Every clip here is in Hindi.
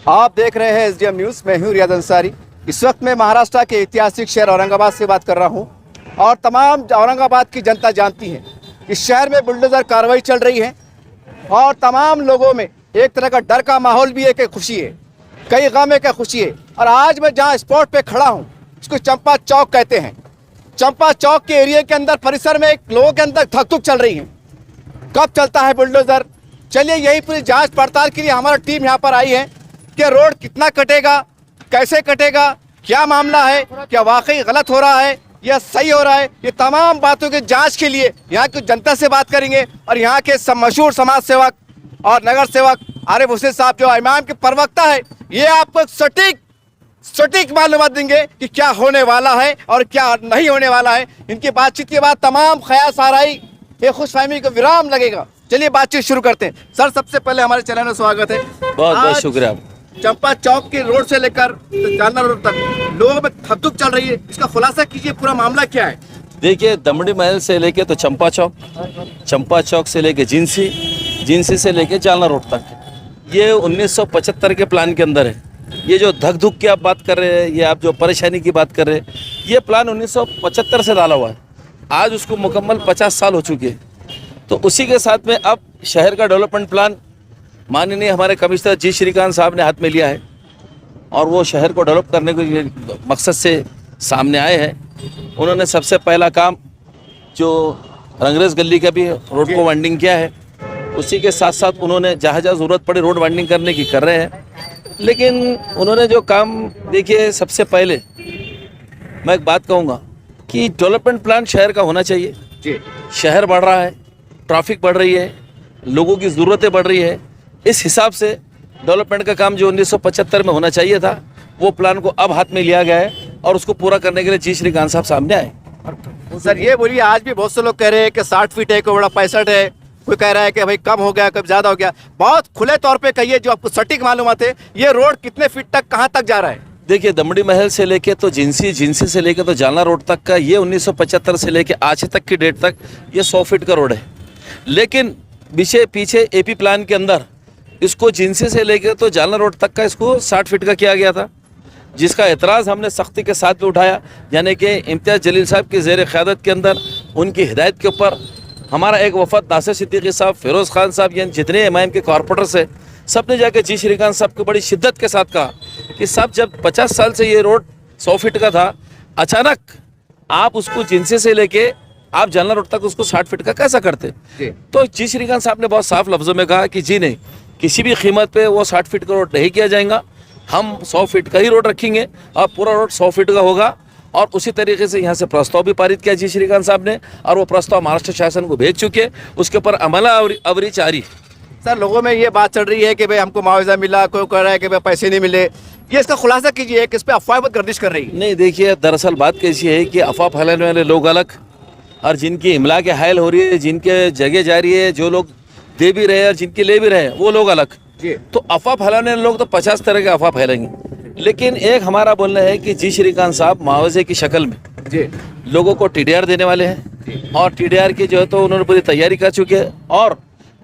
आप देख रहे हैं एसडीएम न्यूज़। मैं हूं रियाज अंसारी। इस वक्त मैं महाराष्ट्र के ऐतिहासिक शहर औरंगाबाद से बात कर रहा हूं और तमाम औरंगाबाद की जनता जानती है कि शहर में बुलडोज़र कार्रवाई चल रही है और तमाम लोगों में एक तरह का डर का माहौल भी है कि खुशी है, कई गम है कि खुशी है। और आज मैं जहाँ स्पॉट पे खड़ा हूँ उसको चंपा चौक कहते हैं। चंपा चौक के एरिया के अंदर परिसर में लोगों के अंदर धक-धक चल रही है। कब चलता है बुलडोज़र? चलिए यही पूरी जांच पड़ताल के लिए हमारा टीम यहाँ पर आई है कि रोड कितना कटेगा, कैसे कटेगा, क्या मामला है, क्या वाकई गलत हो रहा है या सही हो रहा है। ये तमाम बातों की जांच के लिए यहाँ की जनता से बात करेंगे और यहाँ के मशहूर समाज सेवक और नगर सेवक आरिफ हुसैन साहब जो इमाम के प्रवक्ता है, ये आपको सटीक मालूमात देंगे कि क्या होने वाला है और क्या नहीं होने वाला है। इनकी बातचीत के बाद तमाम ख्यास आराई ये खुशफहमी को विराम लगेगा। चलिए बातचीत शुरू करते हैं। सर, सबसे पहले हमारे चैनल में स्वागत है। बहुत बहुत शुक्रिया। चंपा चौक के रोड से लेकर जालना रोड तक लोगों में धक-धक चल रही है, इसका खुलासा कीजिए, पूरा मामला क्या है? देखिए, दमड़ी महल से लेके तो चंपा चौक से लेके जिनसी से लेके जालना रोड तक, ये 1975 के प्लान के अंदर है। ये जो धक धुक की आप बात कर रहे हैं, ये आप जो परेशानी की बात कर रहे हैं, ये प्लान 1975 से डाला हुआ है। आज उसको मुकम्मल 50 साल हो चुके हैं। तो उसी के साथ में अब शहर का डेवलपमेंट प्लान माननीय हमारे कमिश्नर जी श्रीकांत साहब ने हाथ में लिया है और वो शहर को डेवलप करने के मकसद से सामने आए हैं। उन्होंने सबसे पहला काम जो रंगरेज गली का भी रोड को वाइंडिंग किया है, उसी के साथ साथ उन्होंने जहाँ जहाँ ज़रूरत पड़ी रोड वाइंडिंग करने की कर रहे हैं। लेकिन उन्होंने जो काम, देखिए, सबसे पहले मैं एक बात कहूँगा कि डेवलपमेंट प्लान शहर का होना चाहिए जी। शहर बढ़ रहा है, ट्रैफिक बढ़ रही है, लोगों की ज़रूरतें बढ़ रही है। इस हिसाब से डेवलपमेंट का काम जो 1975 में होना चाहिए था, वो प्लान को अब हाथ में लिया गया है और उसको पूरा करने के लिए जी श्रीकांत साहब सामने आए। सर, ये बोलिए, आज भी बहुत से लोग कह रहे हैं कि 60 फीट है, कोई बड़ा 65 है, कोई कह रहा है कि भाई कम हो गया, कब ज़्यादा हो गया। बहुत खुले तौर पे कहिए, जो आपको सटीक मालूमात है, ये रोड कितने फीट तक, कहाँ तक जा रहा है? देखिए, दमड़ी महल से लेके तो जिनसी से लेके तो जालना रोड तक का, ये 1975 से लेके आज तक की डेट तक ये 100 फीट का रोड है। लेकिन पीछे एपी प्लान के अंदर इसको जिनसी से लेकर तो जालना रोड तक का इसको 60 फीट का किया गया था, जिसका एतराज़ हमने सख्ती के साथ में उठाया। यानी कि इम्तियाज़ जलील साहब की ज़ेर क़यादत के अंदर उनकी हिदायत के ऊपर हमारा एक वफद नासिर सिद्दीकी साहब, फ़िरोज़ खान साहब, यानी जितने एमआईएम के कॉरपोरेटर्स है, सब ने जाकर जी श्रीकांत साहब को बड़ी शिद्दत के साथ कहा कि साहब, जब 50 साल से ये रोड 100 फीट का था, अचानक आप उसको जिनसी से लेके आप जालना रोड तक उसको 60 फीट का कैसा करते? तो जी श्रीकांत साहब ने बहुत साफ लफ्ज़ों में कहा कि जी नहीं, किसी भी कीमत पे वो 60 फीट का रोड नहीं किया जाएगा, हम 100 फीट का ही रोड रखेंगे और पूरा रोड 100 फीट का होगा। और उसी तरीके से यहाँ से प्रस्ताव भी पारित किया जी श्रीकांत साहब ने और वो प्रस्ताव महाराष्ट्र शासन को भेज चुके, उसके ऊपर अमला अवरी जारी। सर, लोगों में ये बात चल रही है कि भाई हमको मुआवजा मिला, कोई कह रहा है कि भाई पैसे नहीं मिले। ये इसका खुलासा कीजिए कि इस पर अफवाह बहुत गर्दिश कर रही है। नहीं, देखिए, दरअसल बात कैसी है कि अफवाह फैलाने वाले लोग अलग और जिनकी इमला के हायल हो रही है, जिनके जगह जा रही है, जो लोग दे भी रहे हैं और जिनके ले भी रहे हैं, वो लोग अलग। तो अफवाह फैलाने वाले लोग तो 50 तरह के अफवाह फैलेंगे। लेकिन एक हमारा बोलना है कि जी श्रीकांत साहब मुआवजे की शक्ल में लोगों को TDR देने वाले हैं और TDR की जो है तो उन्होंने पूरी तैयारी कर चुके हैं। और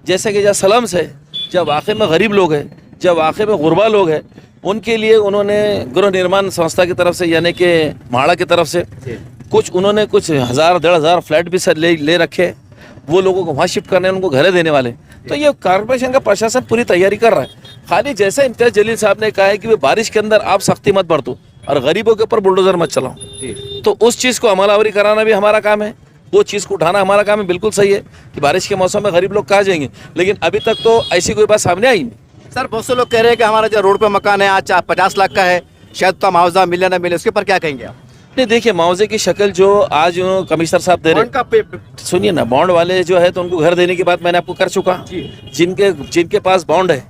जैसे कि जहाँ सलम्स है, जब वाकई में गरीब लोग हैं, जब वाकई में गुरबा लोग हैं, उनके लिए उन्होंने गृह निर्माण संस्था की तरफ से, यानी कि म्हाड़ा की तरफ से कुछ 1000-1500 फ्लैट भी सर ले रखे, वो लोगों को वहाँ शिफ्ट करने, उनको घरें देने वाले। तो ये कॉर्पोरेशन का प्रशासन पूरी तैयारी कर रहा है। खाली जैसे इम्तियाज़ जलील साहब ने कहा है कि बारिश के अंदर आप सख्ती मत बरतो और गरीबों के ऊपर बुलडोज़र मत चलाओ, तो उस चीज़ को अमलावरी कराना भी हमारा काम है, वो चीज़ को उठाना हमारा काम है। बिल्कुल सही है कि बारिश के मौसम में गरीब लोग कहाँ जाएंगे, लेकिन अभी तक तो ऐसी कोई बात सामने आई नहीं। सर, बहुत से लोग कह रहे हैं कि हमारा जो रोड पर मकान है आज 50 लाख का है, शायद तो मुआवजा मिले ना मिले, उसके ऊपर क्या कहेंगे आप? नहीं, देखिए, मुआवजे की शक्ल जो आज कमिश्नर साहब दे रहे हैं, सुनिए ना, बॉन्ड वाले जो है तो उनको घर देने की बात मैंने आपको कर चुका। जिनके पास बॉन्ड है,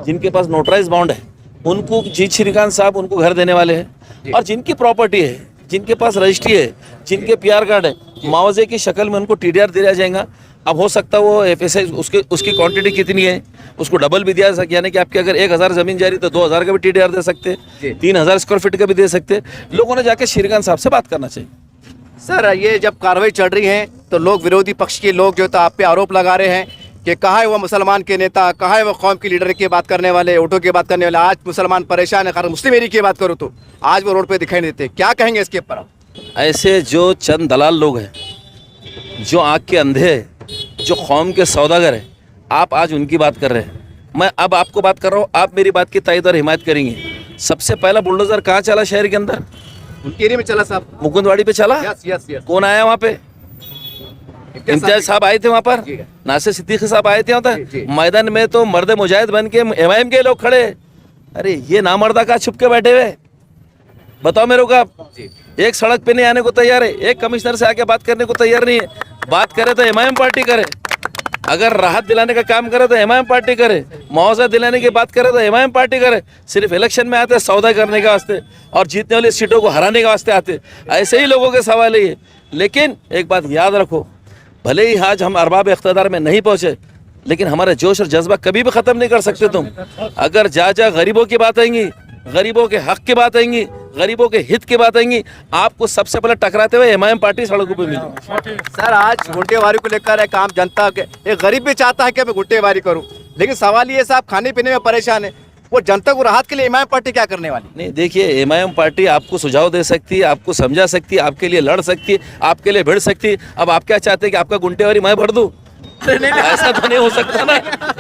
जिनके पास नोटराइज बॉन्ड है, उनको जी श्रीकांत साहब उनको घर देने वाले हैं। और जिनकी प्रॉपर्टी है, जिनके पास रजिस्ट्री है, जिनके PR कार्ड है, मुआवजे की शक्ल में उनको TDR दिया जाएगा। अब हो सकता है वो FSI उसकी क्वांटिटी कितनी है उसको डबल भी दिया सकते, यानी कि आपकी अगर 1000 ज़मीन जा रही तो 2000 का भी TDR दे सकते, 3000 स्क्वायर फीट का भी दे सकते। लोगों ने जाके श्रीकांत साहब से बात करना चाहिए। सर, ये जब कार्रवाई चल रही है तो लोग, विरोधी पक्ष के लोग जो तो आप पे आरोप लगा रहे हैं कि कहाँ है वो मुसलमान के नेता, कहाँ है वो कौम की लीडर की बात करने वाले, वोटों की बात करने वाले। आज मुसलमान परेशान है, खास मुस्लिम एरिया की बात करूँ तो आज वो रोड पे दिखाई नहीं देते। क्या कहेंगे इसके ऊपर आप? ऐसे जो चंद दलाल लोग हैं, जो आँख के अंधे हैं, जो कौम के सौदागर हैं, आप आज उनकी बात कर रहे हैं। मैं अब आपको बात कर रहा हूँ, आप मेरी बात की तायद और हिमायत करेंगे। सबसे पहला बुलडोजर कहाँ चला शहर के अंदर? उनके एरिया में चला साहब, मुकुंदवाड़ी पे चला। Yes yes yes. कौन आया वहाँ पे? इम्तियाज साहब आए थे वहाँ पर, नासिर सिद्दीकी साहब आए थे वहाँ पर। मैदान में तो मर्द मुजाहिद बन के एमआईएम के लोग खड़े। अरे ये नामर्दा का छुप के बैठे हुए, बताओ मेरे को आप। एक सड़क पे नहीं आने को तैयार है, एक कमिश्नर से आके बात करने को तैयार नहीं है। बात करे तो एमआईएम पार्टी करे, अगर राहत दिलाने का काम करे तो एमआईएम पार्टी करे, मुआवजा दिलाने की बात करे तो एमआईएम पार्टी करे। सिर्फ इलेक्शन में आते सौदा करने के वास्ते और जीतने वाली सीटों को हराने के वास्ते आते। ऐसे ही लोगों के सवाल है ये। लेकिन एक बात याद रखो, भले ही आज हम अरबाब इख्तिदार में नहीं पहुंचे, लेकिन हमारा जोश और जज्बा कभी भी ख़त्म नहीं कर सकते तुम। अगर जा गरीबों की बात आएंगी, गरीबों के हक की बात आएंगी, गरीबों के हित की बात आएंगी, आपको सबसे पहले टकराते हुए एमआईएम पार्टी सड़कों पे मिली। सर आज गुंडेवारी को लेकर एक आम जनता के, एक गरीब भी चाहता है कि मैं गुंडेवारी करूं, लेकिन सवाल ये साहब खाने पीने में परेशान है, वो जनता को राहत के लिए एमआईएम पार्टी क्या करने वाली? नहीं देखिए, एमआईएम पार्टी आपको सुझाव दे सकती है, आपको समझा सकती है, आपके लिए लड़ सकती है, आपके लिए भिड़ सकती है। अब आप क्या चाहते हैं कि आपका गुंटेवारी मैं भर दूं? ऐसा तो नहीं हो सकता ना,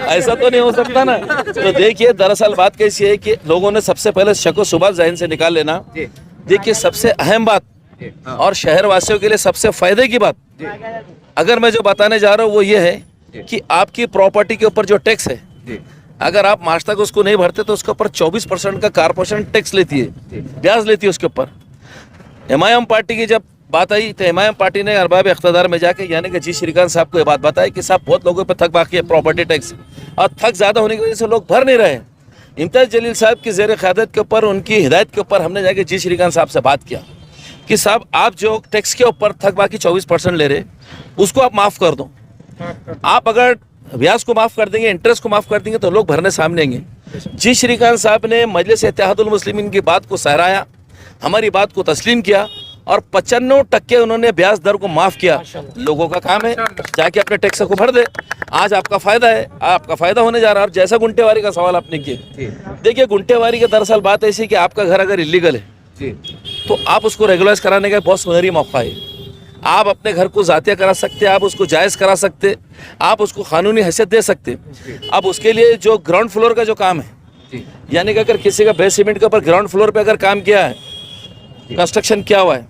ऐसा तो नहीं हो सकता ना। तो देखिए, दरअसल बात कैसी है कि लोगों ने सबसे पहले शक व शुबा ज़हन से निकाल लेना। देखिए, सबसे अहम बात और शहर वासियों के लिए सबसे फायदे की बात अगर मैं जो बताने जा रहा हूँ वो ये है कि आपकी प्रॉपर्टी के ऊपर जो टैक्स है, अगर आप आज तक उसको नहीं भरते तो उसके ऊपर 24% का कारपोरेशन टैक्स लेती है, ब्याज लेती है उसके ऊपर। एमआईएम पार्टी की जब बात आई तो एमआईएम पार्टी ने अरबाब इख्तिदार में जाके यानी कि जी श्रीकांत साहब को ये बात बताई कि साहब बहुत लोगों पे थक बाकी है प्रॉपर्टी टैक्स, और थक ज़्यादा होने की वजह से लोग भर नहीं रहे। इम्तियाज जलील साहब की ज़ेर क़यादत के ऊपर, उनकी हिदायत के ऊपर हमने जाके जी श्रीकांत साहब से बात किया कि साहब आप जो टैक्स के ऊपर थक बाकी 24% ले रहे उसको आप माफ़ कर दो। आप अगर ब्याज को माफ़ कर देंगे, इंटरेस्ट को माफ़ कर देंगे तो लोग भरने सामने आएंगे। जी श्रीकांत साहब ने मजलिस इत्तेहादुल मुस्लिमीन की बात को सहराया, हमारी बात को तस्लीम किया और 95% उन्होंने ब्याज दर को माफ़ किया। लोगों का काम है जाके अपने टैक्स को भर दे। आज आपका फ़ायदा है, आपका फ़ायदा होने जा रहा है। और जैसा गुंटेवारी का सवाल आपने किया, देखिए गुंटेवारी के दरअसल बात ऐसी कि आपका घर अगर इलीगल है तो आप उसको रेगुलराइज कराने का बहुत सुनहरी मौका है। आप अपने घर को जातिया करा सकते, आप उसको जायज़ करा सकते, आप उसको कानूनी हैसियत दे सकते। अब उसके लिए जो ग्राउंड फ्लोर का जो काम है, यानी कि अगर किसी का बेस सीमेंट के ऊपर ग्राउंड फ्लोर पे अगर काम किया है, कंस्ट्रक्शन किया हुआ है,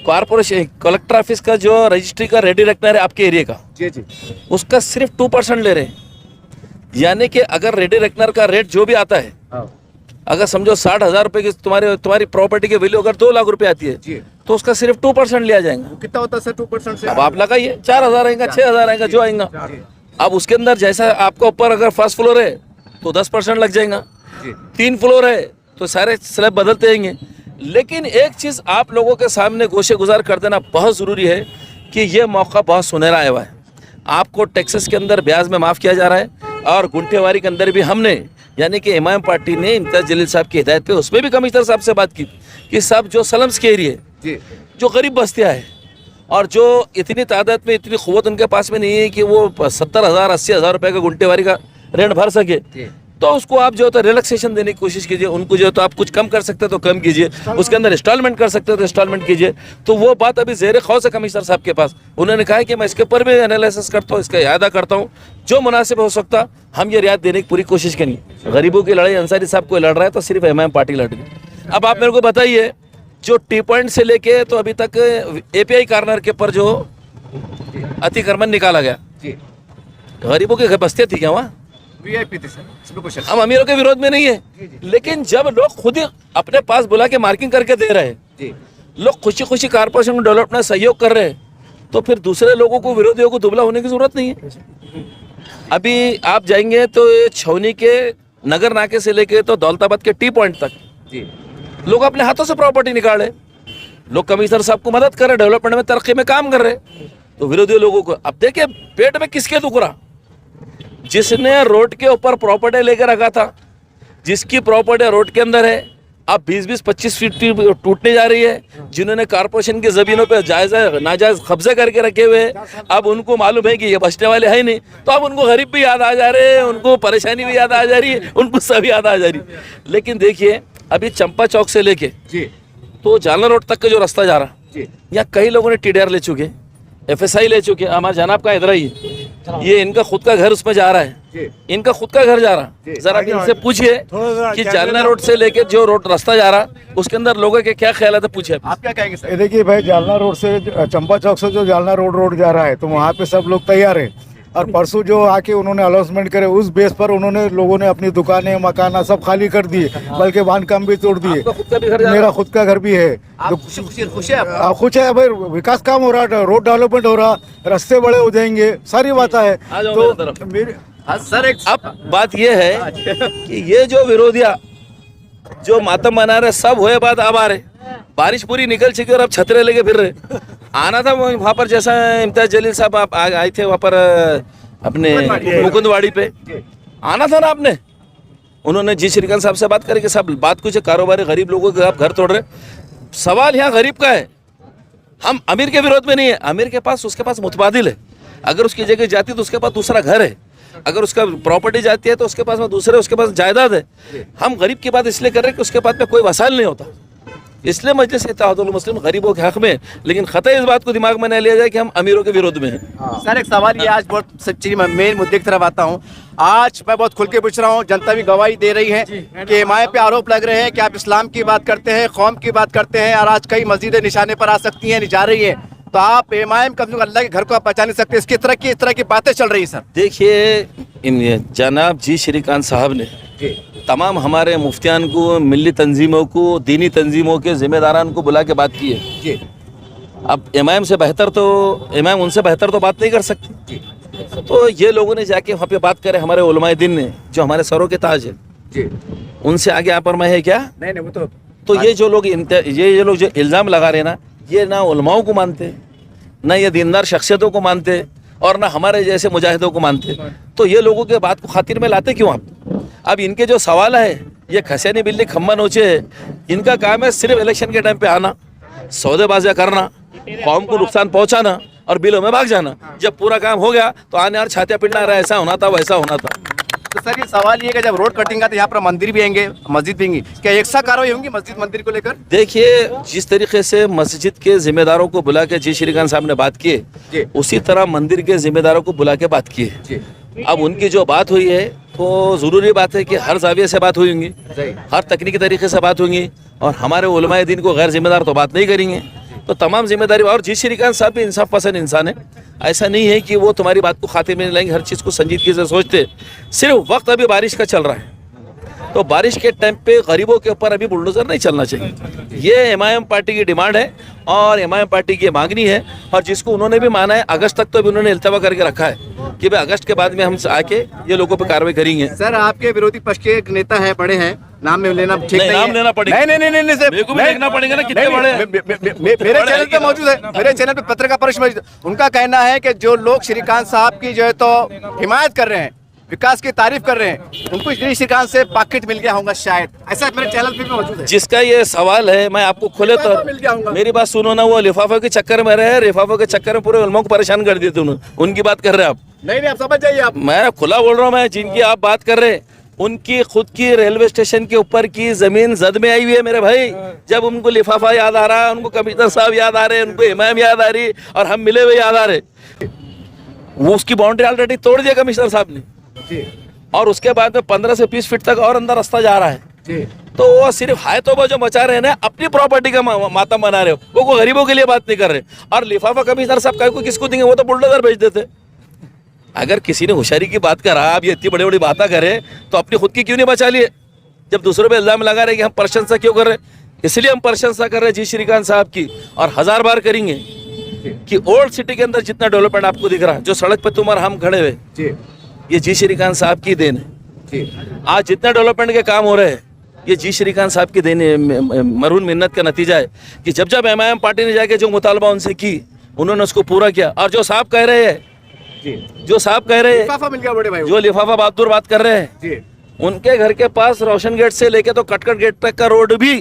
कॉर्पोरेशन कलेक्टर ऑफिस का जो रजिस्ट्री का रेडी रेकनर है आपके एरिया का, उसका सिर्फ 2% ले रहे हैं। यानी कि अगर रेडी रेकनर का रेट जो भी आता है, अगर समझो 60,000 रुपए की तुम्हारी प्रॉपर्टी की वैल्यू अगर 2 लाख रुपए आती है तो उसका सिर्फ 2% लिया जाएगा। कितना होता है सर 2% से? अब आप लगाइए, 4,000 आएगा, 6,000 आएगा, जो आएगा। अब उसके अंदर जैसा आपका ऊपर अगर फर्स्ट फ्लोर है तो 10% लग जाएगा, 3 फ्लोर है तो सारे स्लैब बदलते रहेंगे। लेकिन एक चीज़ आप लोगों के सामने गोशे गुजार कर देना बहुत ज़रूरी है कि ये मौका बहुत सुनहरा आया हुआ है। आपको टैक्सेस के अंदर ब्याज में माफ़ किया जा रहा है और गुंटेवारी के अंदर भी हमने यानी कि एमआईएम पार्टी ने इम्तियाज जलील साहब की हिदायत पे उसमें भी कमिश्नर साहब से बात की कि साहब जो सलम्स के एरिए, जो गरीब बस्तियाँ हैं और जो इतनी तादाद में इतनी क़ुव्वत उनके पास में नहीं है कि वो 70,000 80,000 रुपये का गुंटेवारी का रेंट भर सके, तो उसको आप जो है तो रिलैक्सेशन देने की कोशिश कीजिए। उनको जो है तो आप कुछ कम कर सकते हो तो कम कीजिए, उसके अंदर इंस्टॉलमेंट कर सकते हो तो इंस्टॉलमेंट कीजिए। तो वो बात अभी ज़ेर खौस है कमिश्नर साहब के पास। उन्होंने कहा है कि मैं इसके ऊपर भी एनालिसिस करता हूँ, इसका इयादा करता हूँ, जो मुनासिब हो सकता हम ये रियायत देने की पूरी कोशिश करेंगे। गरीबों की लड़ाई अंसारी साहब कोई लड़ रहा है तो सिर्फ एमआईएम पार्टी लड़ रही है। अब आप मेरे को बताइए, जो टी पॉइंट से लेके तो अभी तक एपीआई कॉर्नर के ऊपर जो अतिक्रमण निकाला गया, गरीबों की बस्तियाँ थी क्या वहाँ? वीआईपी थे सर, इसमें कुछ हम अमीरों के विरोध में नहीं है, लेकिन जब लोग खुद ही अपने पास बुला के मार्किंग करके दे रहे हैं, लोग खुशी खुशी कारपोरेशन को डेवलपमेंट में सहयोग कर रहे हैं, तो फिर दूसरे लोगों को, विरोधियों को दुबला होने की जरूरत नहीं है। अभी आप जाएंगे तो छौनी के नगर नाके से लेके तो दौलताबाद के टी पॉइंट तक लोग अपने हाथों से प्रॉपर्टी निकाले, लोग कमिश्नर साहब को मदद कर रहे, डेवलपमेंट में तरक्की में काम कर रहे, तो विरोधी लोगों को अब देखिए पेट में किसके दुख रहा? जिसने रोड के ऊपर प्रॉपर्टी लेकर रखा था, जिसकी प्रॉपर्टी रोड के अंदर है, अब 20-20, 25 फीट टूटने जा रही है। जिन्होंने कारपोरेशन की जमीनों पे नाजायज कब्जे करके रखे हुए हैं, अब उनको मालूम है कि ये बचने वाले है नहीं, तो अब उनको गरीब भी याद आ जा रहे हैं, उनको परेशानी भी याद आ जा रही है, उनको सब याद आ जा रही है। लेकिन देखिए अभी चंपा चौक से लेके तो जालना रोड तक का जो रास्ता जा रहा, यहाँ कई लोगों ने TDR ले चुके, FSI ले चुके। हमारे जनाब का इधर ही ये इनका खुद का घर उसमें जा रहा है, इनका खुद का घर जा रहा है। जरा इनसे पूछिए कि जालना रोड से लेके जो रोड रास्ता जा रहा उसके अंदर लोगों के क्या ख्याल है, पूछिए आप क्या कहेंगे सर? देखिए भाई, जालना रोड से चंपा चौक से जो जालना रोड जा रहा है, तो वहाँ पे सब लोग तैयार है। और परसों जो आके उन्होंने अनाउंसमेंट करे, उस बेस पर उन्होंने लोगों ने अपनी दुकानें मकाना सब खाली कर दिए, बल्कि बांधकाम भी तोड़ दिए। मेरा खुद का घर भी है। खुश है? खुश है भाई, विकास काम हो रहा, रोड डेवलपमेंट हो रहा, रास्ते बड़े हो जाएंगे, सारी बात है। तो मेरे सर अब बात ये है कि ये जो विरोधिया जो मातम मना रहे सब हुए बात अब आ रहे, बारिश पूरी निकल चुकी और अब छतरे लेके फिर रहे। आना था वहाँ पर, जैसा इम्तियाज जलील साहब आप आए थे वहाँ पर अपने मुकुंदवाड़ी पे, आना था ना आपने। उन्होंने जी श्रीकांत साहब से बात करके सब बात कुछ कारोबारी गरीब लोगों के आप घर तोड़ रहे। सवाल यहाँ गरीब का है, हम अमीर के विरोध में नहीं है। अमीर के पास उसके पास मुतबादिल है, अगर उसकी जगह जाती है तो उसके पास दूसरा घर है, अगर उसका प्रॉपर्टी जाती है तो उसके पास में दूसरे उसके पास जायदाद है। हम गरीब की बात इसलिए कर रहे हैं कि उसके पास में कोई वसाइल नहीं होता, इसलिए मजलिस इत्तेहादुल मुस्लिम गरीबों के हक में। लेकिन ख़तई इस बात को दिमाग में न लिया जाए कि हम अमीरों के विरोध में हैं। सर एक सवाल ये, आज बहुत सच्ची मेन मुद्दे की तरफ आता हूँ। आज मैं बहुत खुल के पूछ रहा हूँ, जनता भी गवाही दे रही है कि हिमायत पे आरोप लग रहे हैं कि आप इस्लाम की बात करते हैं, कौम की बात करते हैं, और आज कई मस्जिदें निशाने पर आ सकती हैं, जा रही है, तो आप इमाम कम अल्लाह के घर को आप बचा नहीं सकते। इसकी इस तरह की बातें चल रही है सर। देखिए इन जनाब जी श्रीकांत साहब ने तमाम हमारे मुफ्तियान को, मिली तंजीमों को, दीनी तंजीमों के जिम्मेदारान को बुला के बात की है। अब इमाम से बेहतर तो इमाम उनसे बेहतर तो बात नहीं कर सकते, तो ये लोगों ने जाके वहाँ पे बात करे, हमारे उलमाए दिन ने जो हमारे सरों के ताज है, उनसे आगे यहाँ पर मैं है क्या? नहीं वो तो ये जो लोग जो इल्ज़ाम लगा रहे ना, ये ना उलमाओं को मानते, ना ये दीनदार शख्सियतों को मानते, और ना हमारे जैसे मुजाहिदों को मानते। तो ये लोगों के बात को खातिर में लाते क्यों आप? अब इनके जो सवाल है, ये खसेनी बिल्ली खम्मा नोचे है, इनका काम है सिर्फ इलेक्शन के टाइम पे आना, सौदेबाजियाँ करना, कौम को नुकसान पहुंचाना और बिलों में भाग जाना। जब पूरा काम हो गया तो आने और छातियाँ पिटना रहा, ऐसा होना था वैसा होना था। तो सर ये सवाल ये कि जब रोड कटिंग का तो यहाँ पर मंदिर भी आएंगे, मस्जिद भी होंगी, क्या एक सा कार्रवाई होंगी मस्जिद मंदिर को लेकर? देखिए जिस तरीके से मस्जिद के जिम्मेदारों को बुला के जी श्रीकांत साहब ने बात की, उसी तरह मंदिर के जिम्मेदारों को बुला के बात की है। अब उनकी जो बात हुई है तो ज़रूरी बात है कि हर जाविये से बात हुई होंगी, हर तकनीकी तरीके से बात होंगी, और हमारे उलमाए दीन को गैर जिम्मेदार तो बात नहीं करेंगे। तो तमाम जिम्मेदारी, और जी श्रीकांत साहब भी इंसाफ पसंद इंसान है, ऐसा नहीं है कि वो तुम्हारी बात को खातिर में नहीं लाएंगे, हर चीज़ को संजीदगी से सोचते। सिर्फ वक्त अभी बारिश का चल रहा है, तो बारिश के टाइम पे गरीबों के ऊपर अभी बुलडोजर नहीं चलना चाहिए। ये एमआईएम पार्टी की डिमांड है और एमआईएम पार्टी की मांगनी है, और जिसको उन्होंने भी माना है। अगस्त तक तो भी उन्होंने इल्तवा करके रखा है कि भाई अगस्त के बाद में हम आके ये लोगों पर कार्रवाई करेंगे। सर आपके विरोधी पक्ष के एक नेता है, बड़े हैं, नाम में लेना ठीक नहीं, नाम लेना पड़ेगा। नहीं सर, मेरे को भी देखना पड़ेगा ना कितने बड़े हैं। मेरे चैनल पे मौजूद है, मेरे चैनल पे पत्रकार परिषद मौजूद है। उनका कहना है कि जो लोग श्रीकांत साहब की जो है तो हिमायत कर रहे हैं, विकास की तारीफ कर रहे हैं, उनको जी श्रीकांत से पॉकेट मिल गया होगा शायद, ऐसा मेरे चैनल पे भी मौजूद है। जिसका ये सवाल है, मैं आपको खुले तौर मेरी बात सुनो ना, वो लिफाफे के चक्कर में रहे, लिफाफे के चक्कर में पूरे उलमा को परेशान कर दिए थे उन्होंने, उनकी बात कर रहे हैं आप। नहीं आप समझ जाइए, आप मैं खुला बोल रहा हूँ, मैं जिनकी आप बात कर रहे हैं उनकी खुद की रेलवे स्टेशन के ऊपर की जमीन जद में आई हुई है मेरे भाई। जब उनको लिफाफा याद आ रहा है, उनको कमिश्नर साहब याद आ रहे हैं, उनको इमाम याद आ रही, और हम मिले हुए याद आ रहे। वो उसकी बाउंड्री ऑलरेडी तोड़ दिया कमिश्नर साहब ने, और उसके बाद में 15 से 20 फीट तक और अंदर रास्ता जा रहा है। तो वो सिर्फ हाय तो जो मचा रहे हैं ना, अपनी प्रॉपर्टी का मातम बना रहे हो, वो गरीबों के लिए बात नहीं कर रहे। और लिफाफा कमिश्नर साहब को किसको देंगे? वो तो बुलडोजर भेज देते। अगर किसी ने होशियारी की बात करा, आप ये इतनी बड़ी बड़ी बातें करें, तो अपनी खुद की क्यों नहीं बचा लिए? जब दूसरों पे इल्जाम लगा रहे कि हम प्रशंसा क्यों कर रहे, इसलिए हम प्रशंसा कर रहे हैं जी श्रीकांत साहब की, और 1000 बार करेंगे कि ओल्ड सिटी के अंदर जितना डेवलपमेंट आपको दिख रहा है, जो सड़क पे तुम और हम खड़े हुए, ये जी श्रीकांत साहब की देन है। आज जितना डेवलपमेंट के काम हो रहे हैं, ये जी श्रीकांत साहब की देन, मरहून मिन्नत का नतीजा है कि जब जब एमआईएम पार्टी ने जाके जो मुतालबा उनसे की, उन्होंने उसको पूरा किया। और जो साहब कह रहे हैं, जो साहब कह रहे हैं, लिफाफा मिल गया बड़े भाई, जो लिफाफा बहादुर बात कर रहे हैं, उनके घर के पास रोशन गेट से लेके तो कटकट गेट तक का रोड भी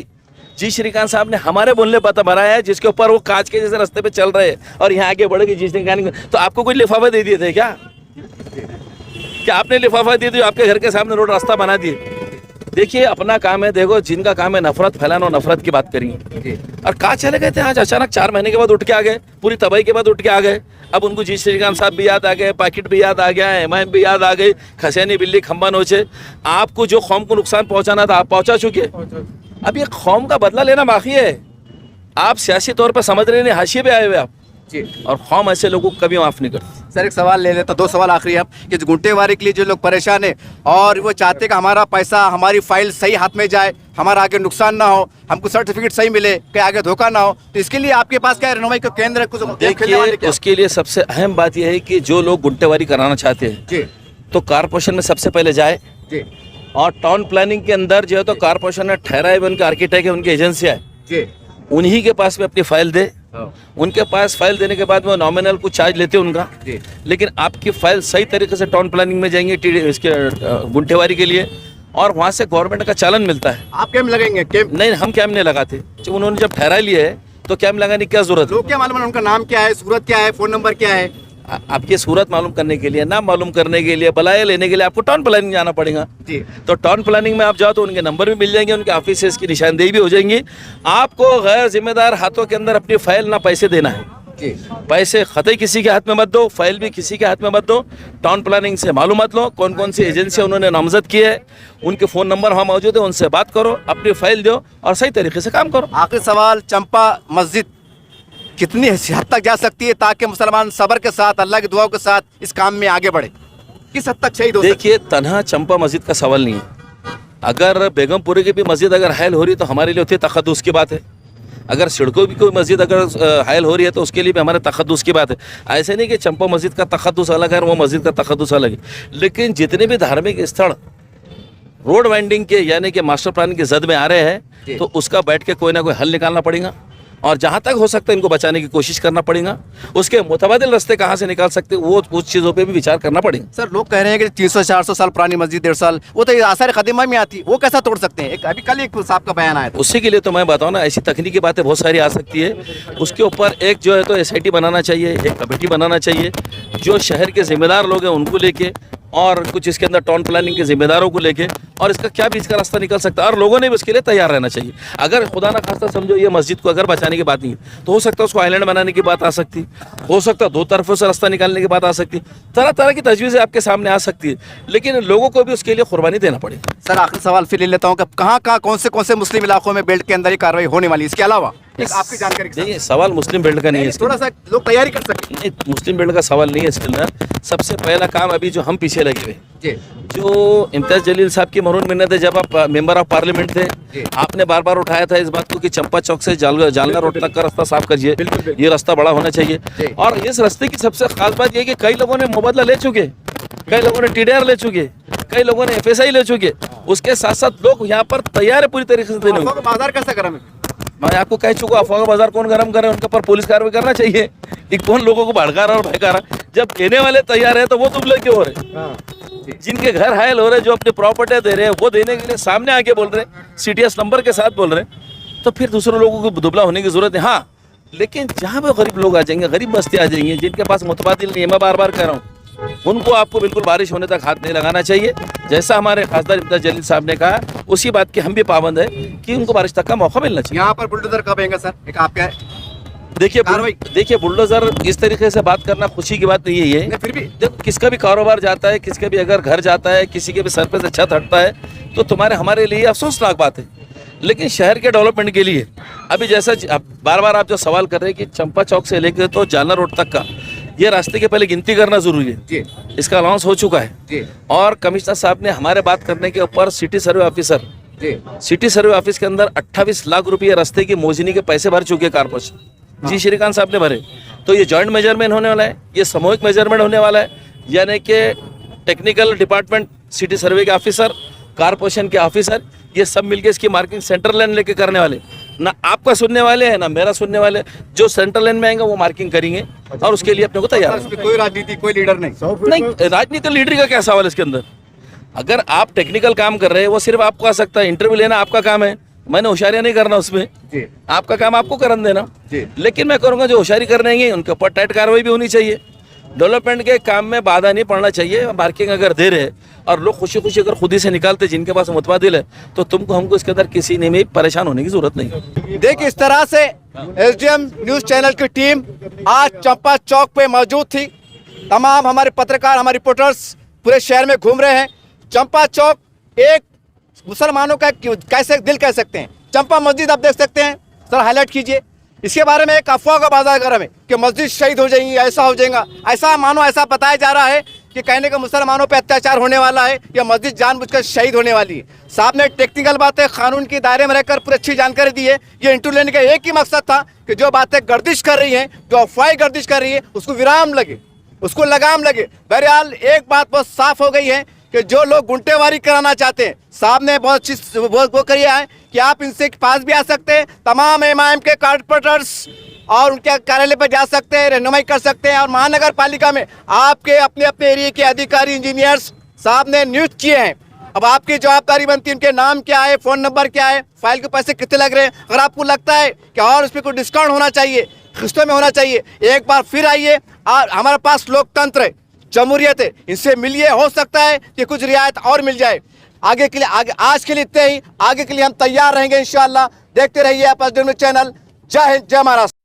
जी श्रीकांत साहब ने हमारे बोलने पता बनाया है, जिसके ऊपर वो कांच के जैसे रास्ते पे चल रहे हैं और यहाँ आगे बढ़ेगी जी श्रीकांत। तो आपको कोई लिफाफा दे दिए थे क्या आपने लिफाफा दे दिया, आपके घर के सामने रोड रास्ता बना दिए? देखिए अपना काम है, देखो जिनका काम है नफरत फैलाना, नफरत की बात करिए। और कहाँ चले गए थे आज अचानक 4 महीने के बाद उठ के आ गए, पूरी तबाही के बाद उठ के आ गए। अब उनको जी श्रीकांत साहब भी याद आ गए, पैकेट भी याद आ गया, MIM भी याद आ गई, खसैनी बिल्ली खंबा नोचे। आपको जो कौम को नुकसान पहुंचाना था आप पहुंचा चुके। अब ये कौम का बदला लेना बाकी है। आप सियासी तौर पर समझ रहे नहीं, हाशिए पे आए हुए आप जी, और कौम ऐसे लोगों को कभी माफ नहीं करती। सर एक सवाल ले लेता, 2 सवाल आखिरी आप कि गुंटेवारी के लिए जो लोग परेशान है और वो चाहते कि हमारा पैसा, हमारी फाइल सही हाथ में जाए, हमारा आगे नुकसान ना हो, हमको सर्टिफिकेट सही मिले, कि आगे धोखा ना हो, तो इसके लिए आपके पास क्या रहनुमाई का केंद्र कुछ? देखिए उसके लिए सबसे अहम बात यह है कि जो लोग गुंटेवारी कराना चाहते हैं जी, तो कारपोरेशन में सबसे पहले जाए जी, और टाउन प्लानिंग के अंदर जो है तो कारपोरेशन ने ठहराए हुए उनके आर्किटेक्ट है, उनकी एजेंसियाँ जी, उन्हीं के पास में अपनी फाइल दे। उनके पास फाइल देने के बाद वो नॉमिनल कुछ चार्ज लेते हैं उनका जी, लेकिन आपकी फाइल सही तरीके से टाउन प्लानिंग में जाएंगे इसके गुंटेवारी के लिए, और वहाँ से गवर्नमेंट का चालान मिलता है। आप कैम लगेंगे? कैम नहीं, हम कैम नहीं लगाते। जब उन्होंने जब ठहरा लिया है तो कैम लगाने की क्या जरूरत है? लोग क्या मालूम है उनका नाम क्या है, सूरत क्या है, फोन नंबर क्या है? आपकी सूरत मालूम करने के लिए, नाम मालूम करने के लिए, बलाया लेने के लिए आपको टाउन प्लानिंग जाना पड़ेगा जी। तो टाउन प्लानिंग में आप जाओ तो उनके नंबर भी मिल जाएंगे, उनके ऑफिस की निशानदेही भी हो जाएंगी। आपको गैर जिम्मेदार हाथों के अंदर अपनी फाइल ना पैसे देना है जी, पैसे खतई किसी के हाथ में मत दो, फाइल भी किसी के हाथ में मत दो। टाउन प्लानिंग से मालूमात लो कौन कौन सी एजेंसियां उन्होंने नामजद की है, उनके फ़ोन नंबर वहाँ मौजूद है, उनसे बात करो, अपनी फाइल दो और सही तरीके से काम करो। आखिरी सवाल, चंपा मस्जिद कितनी हद तक जा सकती है ताकि मुसलमान सब्र के साथ, अल्लाह की दुआओं के साथ इस काम में आगे बढ़े? किस हद तक शहीद हो सकते? देखिए तन्हा चंपा मस्जिद का सवाल नहीं है। अगर बेगमपुरी की भी मस्जिद अगर हायल हो रही है तो हमारे लिए होती है तखद्दुस की बात है। अगर सिड़कों की कोई मस्जिद अगर हायल हो रही है तो उसके लिए भी हमारे तखद्दुस की बात है। ऐसे नहीं कि चंपा मस्जिद का तखद्दुस अलग है और वो मस्जिद का तखद्दुस अलग है, लेकिन जितने भी धार्मिक स्थल रोड वाइंडिंग के यानी कि मास्टर प्लान की जद में आ रहे हैं तो उसका बैठ के कोई ना कोई हल निकालना पड़ेगा और जहाँ तक हो सकता है इनको बचाने की कोशिश करना पड़ेगा। उसके मुतबादिल रास्ते कहाँ से निकाल सकते वो उस चीज़ों पे भी विचार करना पड़ेगा। सर लोग कह रहे हैं कि 300-400 साल पुरानी मस्जिद 1.5 साल वो तो आसार कदीमा में आती, वो कैसा तोड़ सकते हैं? एक अभी कल एक साहब का बयान आया था। उसी के लिए तो मैं बताऊँ ना, ऐसी तकनीकी बातें बहुत सारी आ सकती है। उसके ऊपर एक जो है तो SIT बनाना चाहिए, एक कमेटी बनाना चाहिए जो शहर के जिम्मेदार लोग हैं उनको लेके और कुछ इसके अंदर टाउन प्लानिंग के जिम्मेदारों को लेके और इसका क्या बीच का रास्ता निकल सकता है और लोगों ने भी उसके लिए तैयार रहना चाहिए। अगर खुदा ना खास्ता समझो ये मस्जिद को अगर बचाने की बात नहीं है तो हो सकता है उसको आइलैंड बनाने की बात आ सकती, हो सकता है 2 तरफों से रास्ता निकालने की बात आ सकती, तरह तरह की तजवीज़ें आपके सामने आ सकती है, लेकिन लोगों को भी उसके लिए कुर्बानी देना पड़ेगा। सर आखिरी सवाल फिर ले लेता हूँ कि कहाँ कौन से मुस्लिम इलाकों में बेल्ट के अंदर ही कार्रवाई होने वाली है, इसके अलावा आपकी जानकारी? नहीं, सवाल मुस्लिम बेल्ट का नहीं है, थोड़ा सा लोग तैयारी कर सके। नहीं, मुस्लिम बेल्ट का सवाल नहीं है इसके अंदर। सबसे पहला काम अभी जो हम पीछे लगे हुए, जो इम्तियाज जलील साहब की मरून मिन्नत है, जब आप मेंबर ऑफ पार्लियामेंट थे आपने बार बार उठाया था इस बात को कि चंपा चौक से जालना रोड तक का रास्ता साफ करिए, ये रास्ता बड़ा होना चाहिए। और इस रास्ते की सबसे खास बात यह कि कई लोगों ने मुबादला ले चुके, कई लोगों ने TDR ले चुके, कई लोगों ने FSI ले चुके। उसके साथ साथ लोग यहाँ पर तैयार है पूरी तरीके से देने को। बाजार कैसा गर्म है? मैं आपको कह चुका, अफवाह का बाजार कौन गर्म करे, उनके ऊपर पुलिस कार्रवाई करना चाहिए कि कौन लोगों को भड़का रहा और भड़का रहा। जब देने वाले तैयार है तो वो दुबले क्यों हो रहे? जिनके घर हायल हो रहे, जो अपनी प्रॉपर्टी दे रहे हैं, वो देने के लिए सामने आके बोल रहे, CTS नंबर के साथ बोल रहे, तो फिर दूसरे लोगों को दुबला होने की जरूरत है। हाँ, लेकिन जहाँ पे गरीब लोग आ जाएंगे, गरीब बस्ती आ जाएंगी, जिनके पास मुतबादिल नहीं है, मैं बार बार कह रहा हूँ, उनको आपको बिल्कुल बारिश होने तक हाथ नहीं लगाना चाहिए। जैसा हमारे खासदार इम्तियाज जलील साहब ने कहा, उसी बात के हम भी पाबंद है कि उनको बारिश तक का मौका मिलना चाहिए। यहाँ पर बुलडोजर कब आएगा सर? एक आपका देखिए बुलडोजर इस तरीके से बात करना खुशी की बात नहीं है। फिर भी देखो, किसका भी कारोबार जाता है, किसके भी अगर घर जाता है, किसी के भी सर पे से छत हटता है तो तुम्हारे हमारे लिए अफसोसनाक बात है, लेकिन शहर के डेवलपमेंट के लिए अभी जैसा बार बार आप जो सवाल कर रहे हैं कि चंपा चौक से लेकर तो जालना रोड तक का ये रास्ते के पहले गिनती करना जरूरी है जी। इसका अनाउंस हो चुका है जी। और कमिश्नर साहब ने हमारे बात करने के ऊपर city survey officer city survey office के अंदर 28 लाख रुपये रास्ते की मोजनी के पैसे भर चुके हैं कारपोरेशन। जी श्रीकांत साहब ने भरे। तो ये जॉइंट मेजरमेंट होने वाला है, ये सामूहिक मेजरमेंट होने वाला है, यानी कि टेक्निकल डिपार्टमेंट, सिटी सर्वे के ऑफिसर, कारपोरेशन के ऑफिसर, ये सब मिलके इसकी मार्किंग सेंट्रल लाइन लेके करने वाले। ना आपका सुनने वाले हैं ना मेरा सुनने वाले, जो सेंट्रल लाइन में आएंगे वो मार्किंग करेंगे और उसके लिए अपने को तैयार है। कोई राजनीति, कोई लीडर नहीं? नहीं, राजनीति लीडर का क्या सवाल इसके अंदर? अगर आप टेक्निकल काम कर रहे हैं वो सिर्फ आपको आ सकता है, इंटरव्यू लेना आपका काम है, मैंने होशियारियां नहीं करना उसमें, जी आपका काम आपको करन देना। जी लेकिन मैं करूंगा जो होशियारी कर रहे हैं उनके ऊपर टाइट कार्रवाई भी होनी चाहिए। डेवलपमेंट के काम में बाधा नहीं पड़ना चाहिए। मार्किंग अगर दे रहे और लोग खुशी खुशी अगर खुद ही से निकालते जिनके पास मुतबादिल है, तो तुमको हमको इसके अंदर किसी ने भी परेशान होने की जरूरत नहीं। देखिए इस तरह से एसडीएम न्यूज चैनल की टीम आज चंपा चौक पे मौजूद थी। तमाम हमारे पत्रकार, हमारे रिपोर्टर्स पूरे शहर में घूम रहे हैं। चंपा चौक एक मुसलमानों का कैसे दिल कह सकते हैं। चंपा मस्जिद आप देख सकते हैं, सर हाईलाइट कीजिए। इसके बारे में एक अफवाह का बाजार गर्म है कि मस्जिद शहीद हो जाएंगी, ऐसा हो जाएगा, ऐसा मानो ऐसा बताया जा रहा है कि कहने का मुसलमानों पे अत्याचार होने वाला है या मस्जिद जानबूझकर शहीद होने वाली है। साहब ने टेक्निकल बातें कानून के दायरे में रहकर पूरी अच्छी जानकारी दी है। ये इंटरव्यू लेने का एक ही मकसद था कि जो बातें गर्दिश कर रही हैं, जो अफवाहें गर्दिश कर रही है, उसको विराम लगे, उसको लगाम लगे। बहरहाल एक बात बहुत साफ हो गई है कि जो लोग गुंटेवारी कराना चाहते हैं, साहब ने बहुत अच्छी वो करिए है कि आप इनसे पास भी आ सकते हैं। तमाम एमआईएम के कारपोरेटर्स और उनके कार्यालय पर जा सकते हैं, रहनुमाई कर सकते हैं। और महानगर पालिका में आपके अपने अपने एरिया के अधिकारी, इंजीनियर्स साहब ने नियुक्त किए हैं। अब आपकी जवाबदारी बनती है उनके नाम क्या है, फ़ोन नंबर क्या है, फाइल के पैसे कितने लग रहे हैं। अगर आपको लगता है कि और उस पर कोई डिस्काउंट होना चाहिए, किस्तों में होना चाहिए, एक बार फिर आइए। और हमारे पास लोकतंत्र है, जमहूरियत है, इनसे मिलिए। हो सकता है कि कुछ रियायत और मिल जाए। आगे के लिए आज के लिए इतने ही। आगे के लिए हम तैयार रहेंगे इंशाअल्लाह। देखते रहिए आप एसडीएम न्यूज़ चैनल। जय हिंद, जय महाराष्ट्र।